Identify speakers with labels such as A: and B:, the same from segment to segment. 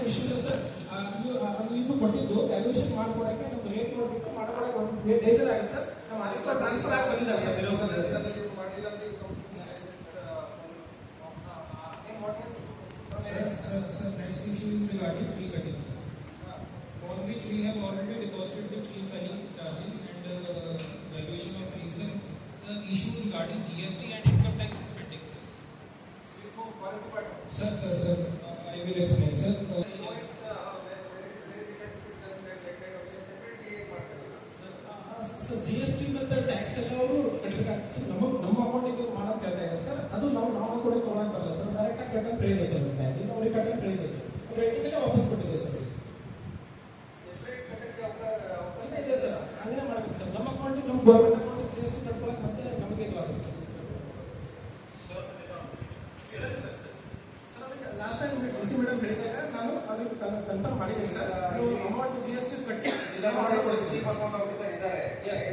A: Issue ಇಲ್ಲ sir. ಇದು ಕೊಟ್ಟಿದ್ದು ವ್ಯಾಲ್ಯೂಯೇಷನ್ ಮಾಡ್ಕೊಡಕ್ಕೆ ನಮ್ದು ರೇಟ್ ನೋಡ್ಬಿಟ್ಟು ಮಾಡ್ಕೊಡಕ್ಕೆ ಒಂದು ಡೇಸರ್ ಆಗುತ್ತೆ ಸರ್. ನಮ್ಮ ಅದಕ್ಕೆ ಟ್ರಾನ್ಸ್ಫರ್ ಆಗಿ ಬಂದಿದ್ದಾರೆ sir. Sir, next issue is regarding tree cutting, sir. For which we have already deposited the tree felling charges and valuation of trees. The issue regarding GST and income tax is pending, sir. Sir, I will explain, sir. Sir GST ಮತ್ತು tax ಎಲ್ಲ ಅವರು ಕಟ್ಟಬೇಕಾಗ್ತದೆ sir. ನಮ್ಮ ಅಕೌಂಟಿಗೆ ಮಾಡೋದು ಹೇಳ್ತಾ ಇದ್ದಾರೆ sir. ಅದು ನಾವು ಕೂಡ ತೊಗೊಳಕ್ ಬರಲ್ಲ ಸರ್. ಡೈರೆಕ್ಟ್ ಆಗಿ ಕಟ್ಟಕ್ಕೆ ಹೇಳಿದೆ ಸರ್. ಬ್ಯಾಂಕಿಗೆ ಅವ್ರಿಗೆ ಕಟ್ಟಕ್ಕೆ ಹೇಳಿದೆ ಸರ್. ಅವ್ರು ರೇಟಿಂಗಲ್ಲೇ ವಾಪಸ್ ಕೊಟ್ಟಿದೆ ಸರ್. ಇದೆ ಸರ್, ಹಂಗೆ ಮಾಡಬೇಕು ಸರ್. ನಮ್ಮ ಅಕೌಂಟಿಗೆ ನಮ್ಮ ಗೌರ್ಮೆಂಟ್ ಅಕೌಂಟಿಗೆ GST ಕಟ್ಕೊಳಕ್ಕೆ ಮತ್ತೆ ನಮಗೆ ಇದು ಆಗುತ್ತೆ sir. Last time D C madam ಹೇಳಿದಾಗ ನಾನು ಅದಕ್ಕೆ ಕನ್ಫರ್ಮ್ ಮಾಡಿದ್ದೀನಿ ಸರ್. ನೀವು ಅಮೌಂಟ್ GST ಕಟ್ಟಿ ಇದ್ದಾರೆ. ಎಸ್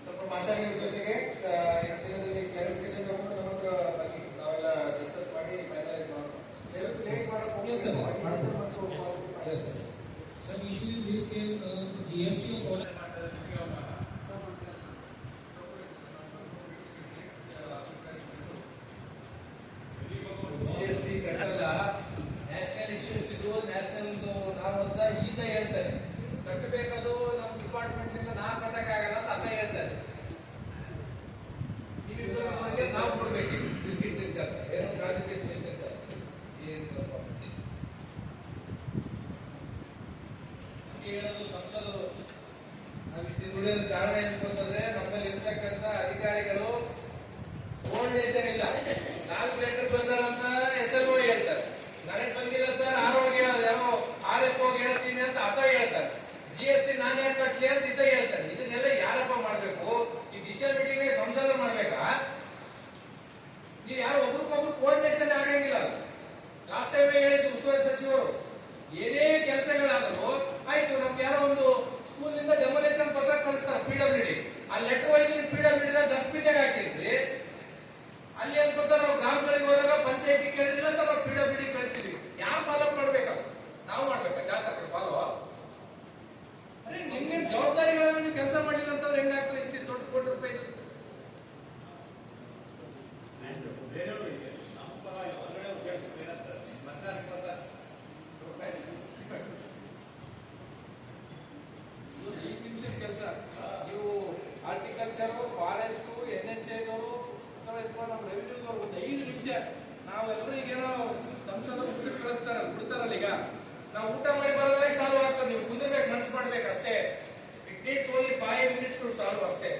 B: ಸ್ವಲ್ಪ ಮಾತಾಡಿ ಜೊತೆಗೆ ದಿನದಲ್ಲಿ ಕ್ಲಾರಿಫಿಕೇಶನ್ ತಗೊಂಡು ನಮಗೆ ಬಗ್ಗೆ ನಾವೆಲ್ಲ ಡಿಸ್ಕಸ್ ಮಾಡಿ ಫೈನಲೈಸ್ ಮಾಡೋಣ.
A: Sir, issue is this case GST of all
B: GST ಕಟ್ಟಲ್ಲ. ನ್ಯಾಷನಲ್ ಇಶ್ಯೂಸ್ ಇದು ನ್ಯಾಷನಲ್ ನಾವು ಅಂತ ಈತ ಹೇಳ್ತಾರೆ. ಕಟ್ಟಬೇಕದು ನಮ್ಮ ಡಿಪಾರ್ಟ್ಮೆಂಟ್ ಇಂದ ನಾವು ಕಟ್ಟಕ್ಕಾಗಲ್ಲ ಅಂತ ಅನ್ನ ಹೇಳ್ತಾರೆ. ನೀವಿಬ್ಬರಿಗೆ ನಾವು ಕೊಡ್ಬೇಕು ಬಿಸ್ಕಿಟ್ ತಿಂತಾರೆ. ಏನು ರಾಜು ಬಿಸ್ಕಿಟ್ ತಿಂತಾರೆ. ಏನು ಹೇಳೋದು ಸಂಸದರು ನಾವಿಷ್ಟು ದುಡಿಯೋದು ಕಾರಣ ಏನಂತಂದ್ರೆ ನಮ್ಮಲ್ಲಿ ಇರ್ತಕ್ಕಂಥ ಅಧಿಕಾರಿಗಳು ಕೋಆರ್ಡಿನೇಷನ್ ಇಲ್ಲ. 4 ಲೆಟರ್ ಬಂದಾರಂತ SLO ಹೇಳ್ತಾರೆ. ನನಗೆ ಬಂದಿಲ್ಲ ಸರ್, ಆರೋಗ್ಯ ಯಾರೋ RFO ಹೇಳ್ತೀನಿ ಅಂತ ಅರ್ಥ ಹೇಳ್ತಾರೆ. GST ನಾನು ಯಾಕೆ ಕಟ್ಲಿ ಅಂತ ಇದ್ದ ಹೇಳ್ತಾರೆ. ಇದನ್ನೆಲ್ಲ ಯಾರಪ್ಪ ಮಾಡ್ಬೇಕು? ಈ ಡಿಸಿಷನ್ ಮೀಟಿಂಗ್ ಸಂಸದರು ಮಾಡ್ಬೇಕಾ? ನೀವು ಯಾರು ಒಬ್ರಿಗೊಬ್ರು ಕೋಆರ್ಡಿನೇಷನ್ ಆಗಂಗಿಲ್ಲ. ಲಾಸ್ಟ್ ಟೈಮ್ ಹೇಳಿದ್ದು ಉಸ್ತುವಾರಿ ಸಚಿವರು ಏನೇ ಕೆಲಸಗಳಾದರೂ ಆಯ್ತು, ನಮ್ಗೆ ಯಾರೋ ಒಂದು ಸ್ಕೂಲ್ ನಿಂದ ಡೆಮೊಲೇಷನ್ ಪತ್ರ ಕಳಿಸ್ತಾರೆ PWD. ಆ ಲೆಟರ್ ಒಯ್ದು PWD ಡಸ್ಟ್ಬಿನ್ ಹಾಕಿರ್ತೀರಿ. ಅಲ್ಲಿ ಏನ್ ಬರ್ತಾರೆ, ನಾವು ಗ್ರಾಮಗಳಿಗೆ ಹೋದಾಗ ಪಂಚಾಯತಿ ಕೇಳಿದ್ರೆ ಸರ್ ನಾವು PWD ಕಳಿಸ್ತೀವಿ. ಯಾರು ಫಾಲೋ ಮಾಡ್ಬೇಕಲ್ಲ? ನಾವು ಮಾಡ್ಬೇಕಾ? ಶಾಸಕರು ಫಾಲೋ? ಅರೆ ನಿಮ್ಮ ಜವಾಬ್ದಾರಿಗಳನ್ನು ನೀವು ಕೆಲಸ ಮಾಡಿಲ್ಲ ಅಂತಂದ್ರೆ ಹೆಂಗಾಗ್ತದೆ? ಇಷ್ಟು ದೊಡ್ಡ ಕೋಟಿ ರೂಪಾಯಿ ಕೆಲಸ. ನೀವು ಹಾರ್ಟಿಕಲ್ಚರ್, ಫಾರೆಸ್ಟ್, NHA ಅಥವಾ ನಮ್ಮ ರೆವಿನ್ಯೂದವ್ರು ಒಂದು 5 ನಿಮಿಷ ನಾವೆಲ್ಲರಿಗೇನೋ ಸಂಸದರು ಊಟಕ್ಕೆ ಬಿಡ್ತಾರಲ್ಲ. ಈಗ ನಾವು ಊಟ ಮಾಡಿ ಬರೋದ್ರೆ ಸಾಲ್ವ್ ಆಗ್ತದೆ. ನೀವು ಕುಂದಿರ್ಬೇಕು, ಮನ್ಸು ಮಾಡ್ಬೇಕು ಅಷ್ಟೇ. It needs only 5 minutes to solve ಅಷ್ಟೇ.